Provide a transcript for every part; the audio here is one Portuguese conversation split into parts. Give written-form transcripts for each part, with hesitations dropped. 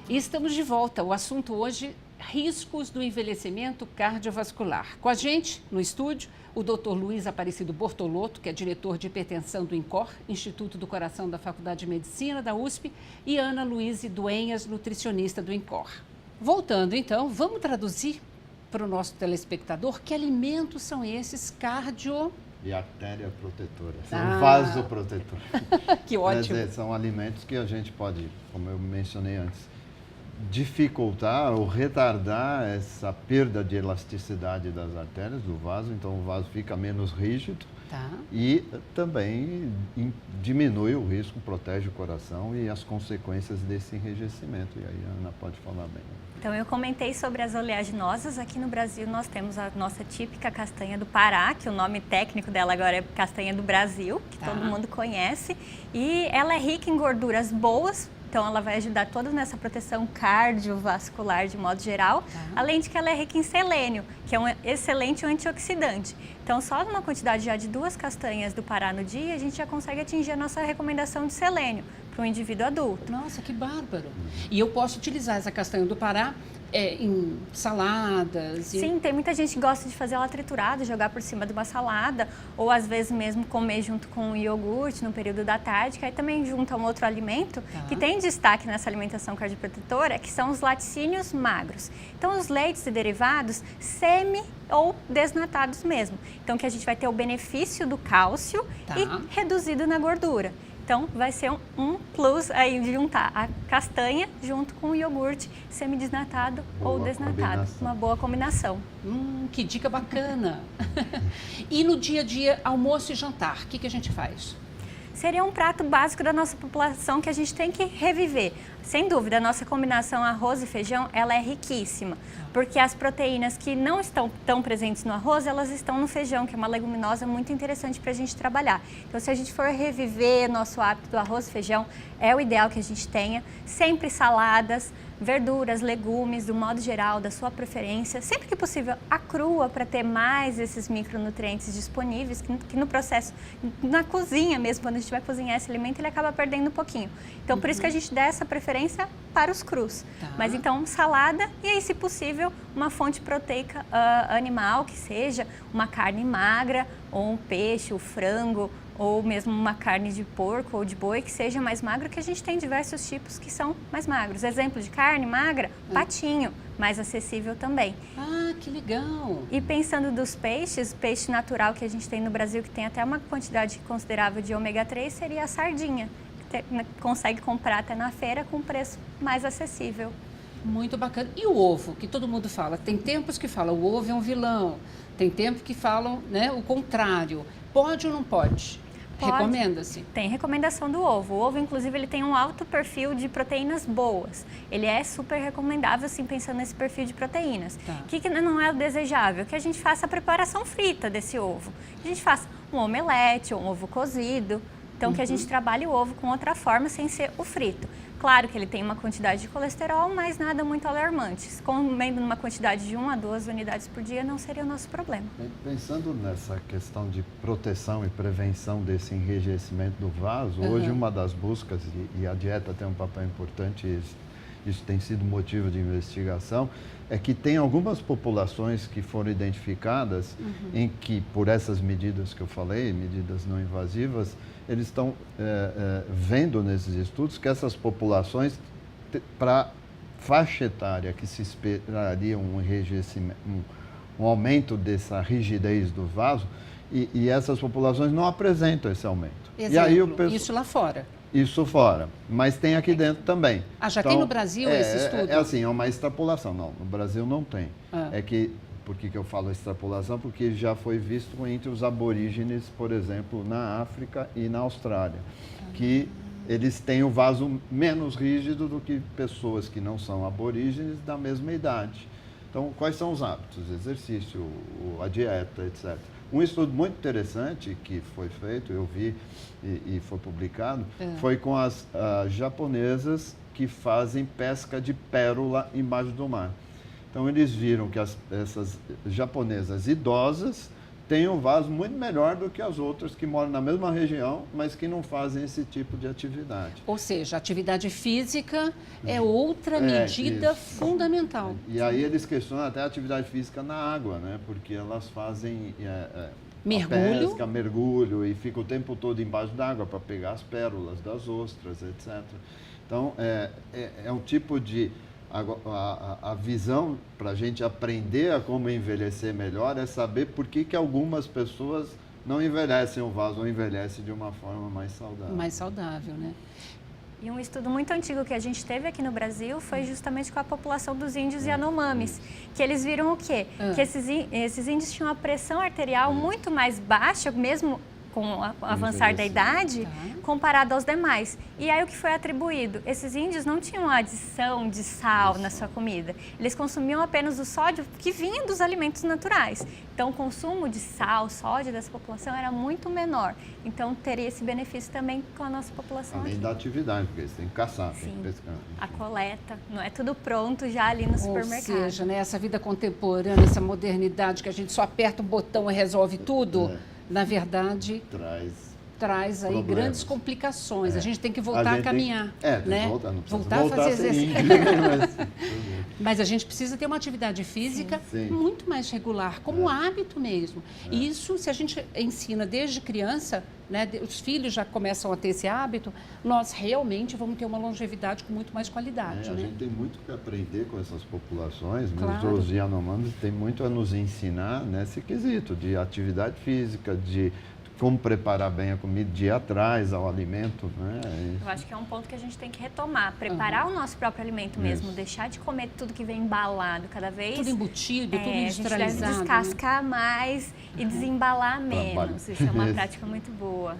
E estamos de volta. O assunto hoje, riscos do envelhecimento cardiovascular. Com a gente, no estúdio, o Dr. Luiz Aparecido Bortolotto, que é diretor de hipertensão do INCOR, Instituto do Coração da Faculdade de Medicina da USP, e Ana Luíse Duenhas, nutricionista do INCOR. Voltando, então, vamos traduzir para o nosso telespectador que alimentos são esses cardio... E artéria protetora, são vasoprotetor. Que ótimo. Quer dizer, são alimentos que a gente pode, como eu mencionei antes, dificultar ou retardar essa perda de elasticidade das artérias, do vaso, então o vaso fica menos rígido e também diminui o risco, protege o coração e as consequências desse enrijecimento. E aí a Ana pode falar bem. Então, eu comentei sobre as oleaginosas. Aqui no Brasil, nós temos a nossa típica castanha do Pará, que o nome técnico dela agora é castanha do Brasil, que todo mundo conhece. E ela é rica em gorduras boas, então ela vai ajudar toda nessa proteção cardiovascular de modo geral, além de que ela é rica em selênio, que é um excelente antioxidante. Então, só numa quantidade já de 2 castanhas do Pará no dia, a gente já consegue atingir a nossa recomendação de selênio para um indivíduo adulto. Nossa, que bárbaro! E eu posso utilizar essa castanha do Pará em saladas? Sim, tem muita gente que gosta de fazer ela triturada, jogar por cima de uma salada, ou às vezes mesmo comer junto com um iogurte no período da tarde, que aí também junta um outro alimento que tem destaque nessa alimentação cardioprotetora, que são os laticínios magros. Então, os leites e derivados semi ou desnatados mesmo. Então, que a gente vai ter o benefício do cálcio e reduzido na gordura. Então, vai ser um plus aí de juntar a castanha junto com o iogurte semidesnatado ou desnatado. Uma boa combinação. Que dica bacana! E no dia a dia, almoço e jantar, o que a gente faz? Seria um prato básico da nossa população que a gente tem que reviver. Sem dúvida, a nossa combinação arroz e feijão, ela é riquíssima, porque as proteínas que não estão tão presentes no arroz, elas estão no feijão, que é uma leguminosa muito interessante para a gente trabalhar. Então, se a gente for reviver nosso hábito do arroz e feijão, é o ideal que a gente tenha, sempre saladas, verduras, legumes, do modo geral, da sua preferência, sempre que possível, a crua, para ter mais esses micronutrientes disponíveis, que no processo, na cozinha mesmo, quando a gente vai cozinhar esse alimento, ele acaba perdendo um pouquinho. Então, por isso que a gente dá essa preferência para os crus. Mas então, salada e aí, se possível, uma fonte proteica animal, que seja uma carne magra, ou um peixe, o frango, ou mesmo uma carne de porco ou de boi que seja mais magro, que a gente tem diversos tipos que são mais magros. Exemplo de carne magra, patinho, mais acessível também. Ah, que legal! E pensando dos peixes, peixe natural que a gente tem no Brasil, que tem até uma quantidade considerável de ômega 3, seria a sardinha, que consegue comprar até na feira com preço mais acessível. Muito bacana. E o ovo, que todo mundo fala? Tem tempos que falam o ovo é um vilão, tem tempos que falam, né, o contrário. Pode ou não pode? Recomenda-se? Tem recomendação do ovo. O ovo, inclusive, ele tem um alto perfil de proteínas boas. Ele é super recomendável, sim, pensando nesse perfil de proteínas. O que não é o desejável? Que a gente faça a preparação frita desse ovo. A gente faça um omelete ou um ovo cozido. Então, que a gente trabalhe o ovo com outra forma, sem ser o frito. Claro que ele tem uma quantidade de colesterol, mas nada muito alarmante. Comendo numa quantidade de 1 a 2 unidades por dia não seria o nosso problema. Pensando nessa questão de proteção e prevenção desse enrijecimento do vaso, hoje uma das buscas, e a dieta tem um papel importante, isso tem sido motivo de investigação, é que tem algumas populações que foram identificadas em que, por essas medidas que eu falei, medidas não invasivas, eles estão vendo nesses estudos que essas populações, para faixa etária que se esperaria um enrijecimento, um aumento dessa rigidez do vaso, e essas populações não apresentam esse aumento. Exemplo, e aí isso lá fora? Isso fora, mas tem aqui dentro também. Já tem no Brasil esse estudo? É assim, é uma extrapolação. Não, no Brasil não tem. Por que eu falo extrapolação? Porque já foi visto entre os aborígenes, por exemplo, na África e na Austrália, que eles têm o vaso menos rígido do que pessoas que não são aborígenes da mesma idade. Então, quais são os hábitos? Exercício, a dieta, etc. Um estudo muito interessante que foi feito, eu vi e foi publicado, foi com as japonesas que fazem pesca de pérola embaixo do mar. Então, eles viram que essas japonesas idosas têm um vaso muito melhor do que as outras que moram na mesma região, mas que não fazem esse tipo de atividade. Ou seja, a atividade física é outra medida fundamental. E aí eles questionam até a atividade física na água, né? Porque elas fazem mergulho. pesca, mergulho, e fica o tempo todo embaixo d'água para pegar as pérolas das ostras, etc. Então, é um tipo de... A visão para a gente aprender a como envelhecer melhor é saber por que algumas pessoas não envelhecem o vaso ou envelhecem de uma forma mais saudável. Mais saudável, né? E um estudo muito antigo que a gente teve aqui no Brasil foi justamente com a população dos índios Yanomamis, que eles viram o quê? Que esses índios tinham uma pressão arterial muito mais baixa, mesmo com o avançar da idade, comparado aos demais. E aí o que foi atribuído? Esses índios não tinham adição de sal na sua comida. Eles consumiam apenas o sódio que vinha dos alimentos naturais. Então o consumo de sal, sódio dessa população era muito menor. Então teria esse benefício também com a nossa população. Além da atividade, porque eles têm que caçar, Sim, têm que pescar. A coleta, não é tudo pronto já ali no supermercado. Ou seja, né, essa vida contemporânea, essa modernidade que a gente só aperta um botão e resolve tudo, na verdade, traz aí problemas. Grandes complicações. A gente tem que voltar a caminhar. Né? Voltar a fazer exercício. Mas a gente precisa ter uma atividade física muito mais regular, como hábito mesmo. E isso, se a gente ensina desde criança, né, os filhos já começam a ter esse hábito, nós realmente vamos ter uma longevidade com muito mais qualidade. A né? gente tem muito que aprender com essas populações, Claro. mesmo os Yanomamis têm muito a nos ensinar nesse quesito de atividade física, de como preparar bem a comida, de ir atrás ao alimento, né? Eu acho que é um ponto que a gente tem que retomar, preparar o nosso próprio alimento mesmo, deixar de comer tudo que vem embalado cada vez. Tudo embutido, tudo industrializado. A gente deve descascar mais e desembalar menos. Isso é uma prática muito boa.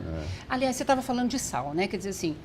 Aliás, você estava falando de sal, né? Quer dizer assim,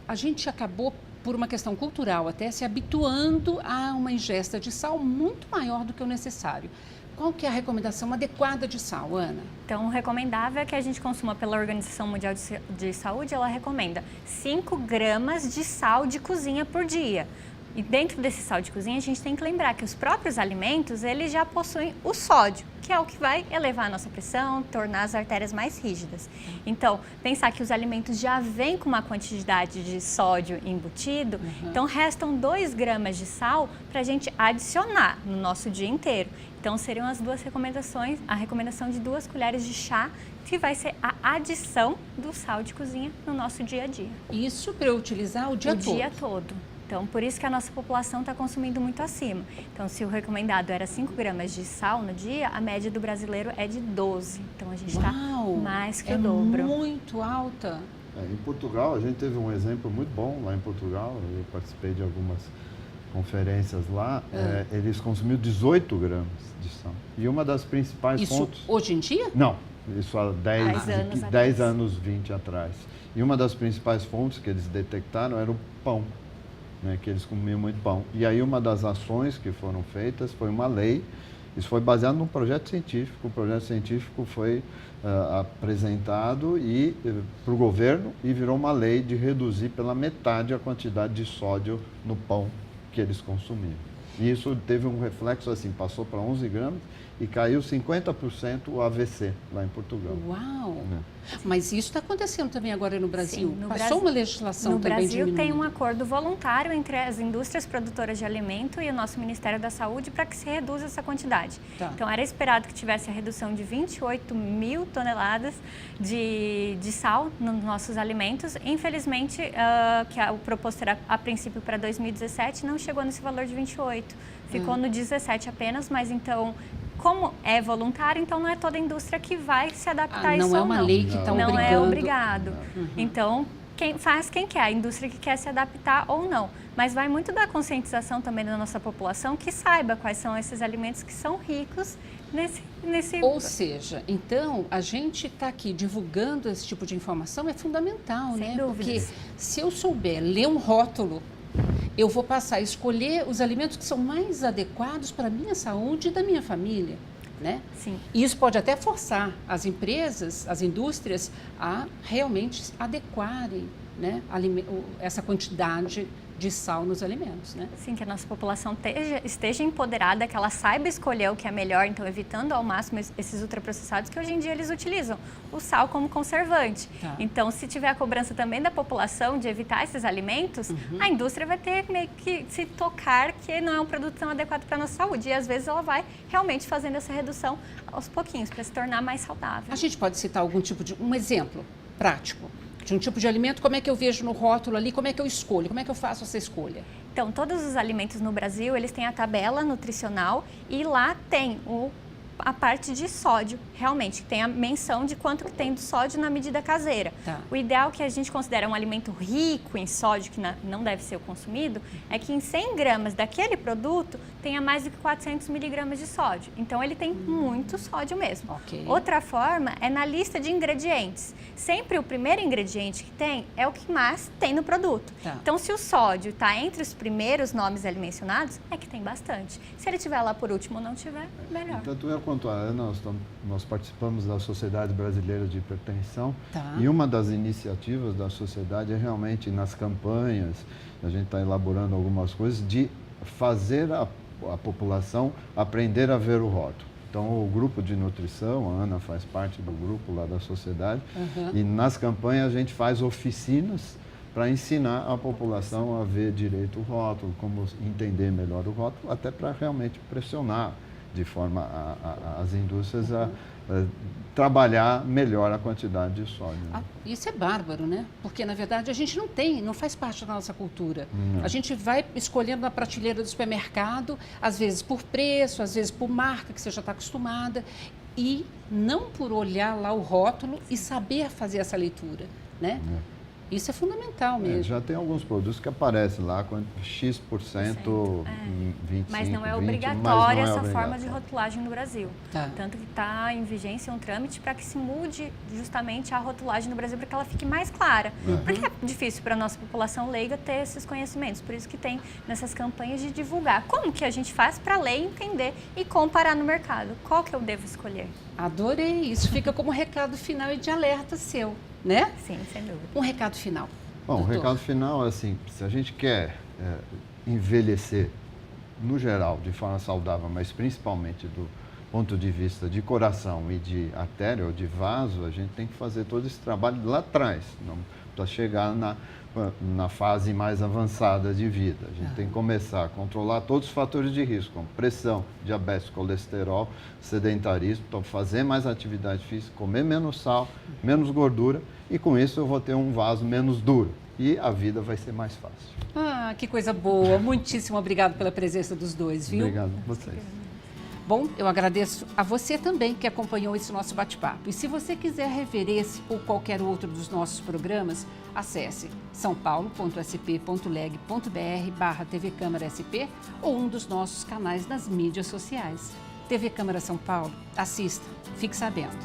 a gente acabou, por uma questão cultural até, se habituando a uma ingesta de sal muito maior do que o necessário. Qual que é a recomendação adequada de sal, Ana? Então, o recomendável é que a gente consuma pela Organização Mundial de Saúde, ela recomenda 5 gramas de sal de cozinha por dia. E dentro desse sal de cozinha, a gente tem que lembrar que os próprios alimentos, eles já possuem o sódio, que é o que vai elevar a nossa pressão, tornar as artérias mais rígidas. Então, pensar que os alimentos já vêm com uma quantidade de sódio embutido, então restam 2 gramas de sal para a gente adicionar no nosso dia inteiro. Então, seriam as duas recomendações, a recomendação de 2 colheres de chá, que vai ser a adição do sal de cozinha no nosso dia a dia. Isso para eu utilizar o dia todo? O dia todo. Então, por isso que a nossa população está consumindo muito acima. Então, se o recomendado era 5 gramas de sal no dia, a média do brasileiro é de 12. Então, a gente está mais que o dobro. É muito alta. Em Portugal, a gente teve um exemplo muito bom lá em Portugal. Eu participei de algumas conferências lá. Eles consumiam 18 gramas de sal. E uma das principais fontes... Isso hoje em dia? Não, isso há 10 anos, 20 atrás. E uma das principais fontes que eles detectaram era o pão. Né, que eles comiam muito pão. E aí uma das ações que foram feitas foi uma lei, isso foi baseado num projeto científico, o projeto científico foi apresentado para o governo e virou uma lei de reduzir pela metade a quantidade de sódio no pão que eles consumiam. E isso teve um reflexo assim, passou para 11 gramas e caiu 50% o AVC lá em Portugal. Uau! Mas isso está acontecendo também agora no Brasil? Sim, Passou uma legislação também diminuindo? No Brasil tem um acordo voluntário entre as indústrias produtoras de alimento e o nosso Ministério da Saúde para que se reduza essa quantidade. Então, era esperado que tivesse a redução de 28 mil toneladas de sal nos nossos alimentos. Infelizmente, que o proposto era a princípio para 2017, não chegou nesse valor de 28. Ficou no 17 apenas, mas então... Como é voluntário, então não é toda a indústria que vai se adaptar a isso. Não é uma lei que está obrigando. Não é obrigado. Então, quem quer, a indústria que quer se adaptar ou não. Mas vai muito da conscientização também da nossa população, que saiba quais são esses alimentos que são ricos nesse... Ou seja, então, a gente está aqui divulgando esse tipo de informação é fundamental, né? Sem dúvidas. Porque se eu souber ler um rótulo, eu vou passar a escolher os alimentos que são mais adequados para a minha saúde e da minha família, né? Sim. E isso pode até forçar as empresas, as indústrias, a realmente adequarem, né, essa quantidade de sal nos alimentos, né? Sim, que a nossa população esteja empoderada, que ela saiba escolher o que é melhor, então evitando ao máximo esses ultraprocessados que hoje em dia eles utilizam o sal como conservante. Tá. Então, se tiver a cobrança também da população de evitar esses alimentos, a indústria vai ter meio que se tocar que não é um produto tão adequado para a nossa saúde. E às vezes ela vai realmente fazendo essa redução aos pouquinhos para se tornar mais saudável. A gente pode citar algum tipo de um exemplo prático de um tipo de alimento, como é que eu vejo no rótulo ali, como é que eu escolho, como é que eu faço essa escolha? Então, todos os alimentos no Brasil, eles têm a tabela nutricional e lá tem a parte de sódio, realmente, tem a menção de quanto que tem de sódio na medida caseira. Tá. O ideal que a gente considera um alimento rico em sódio, que não deve ser consumido, é que em 100 gramas daquele produto tenha mais do que 400 miligramas de sódio. Então, ele tem muito sódio mesmo. Ok. Outra forma é na lista de ingredientes. Sempre o primeiro ingrediente que tem é o que mais tem no produto. Tá. Então, se o sódio está entre os primeiros nomes ali mencionados, é que tem bastante. Se ele estiver lá por último ou não tiver, melhor. Tanto eu quanto a Ana, nós participamos da Sociedade Brasileira de Hipertensão. Tá. E uma das iniciativas da sociedade é realmente nas campanhas, a gente está elaborando algumas coisas, de fazer a população aprender a ver o rótulo. Então, o grupo de nutrição, a Ana faz parte do grupo lá da sociedade, e nas campanhas a gente faz oficinas para ensinar a população a ver direito o rótulo, como entender melhor o rótulo, até para realmente pressionar de forma as indústrias a trabalhar melhor a quantidade de sódio. Isso é bárbaro, né? Porque, na verdade, a gente não faz parte da nossa cultura. Não. A gente vai escolhendo na prateleira do supermercado, às vezes por preço, às vezes por marca, que você já está acostumada, e não por olhar lá o rótulo e saber fazer essa leitura, né? Isso é fundamental mesmo. Já tem alguns produtos que aparecem lá com X%, 25%, mas não é 20%, obrigatória mas não é essa forma obrigatório. de rotulagem no Brasil. Tá. Tanto que está em vigência um trâmite para que se mude justamente a rotulagem no Brasil para que ela fique mais clara. Porque é difícil para a nossa população leiga ter esses conhecimentos. Por isso que tem nessas campanhas de divulgar. Como que a gente faz para ler, entender e comparar no mercado? Qual que eu devo escolher? Adorei. Isso fica como recado final e de alerta seu, né? Sim, sem dúvida. Um recado final. Bom, o doutor. recado final é assim, se a gente quer envelhecer, no geral, de forma saudável, mas principalmente do ponto de vista de coração e de artéria ou de vaso, a gente tem que fazer todo esse trabalho lá atrás, para chegar na fase mais avançada de vida. A gente tem que começar a controlar todos os fatores de risco, como pressão, diabetes, colesterol, sedentarismo, então fazer mais atividade física, comer menos sal, menos gordura, e com isso eu vou ter um vaso menos duro e a vida vai ser mais fácil. Ah, que coisa boa. Muitíssimo obrigado pela presença dos dois, viu? Obrigado a vocês. Bom, eu agradeço a você também que acompanhou esse nosso bate-papo. E se você quiser rever esse ou qualquer outro dos nossos programas, acesse saopaulo.sp.leg.br/TV Câmara SP ou um dos nossos canais nas mídias sociais. TV Câmara São Paulo, assista, fique sabendo.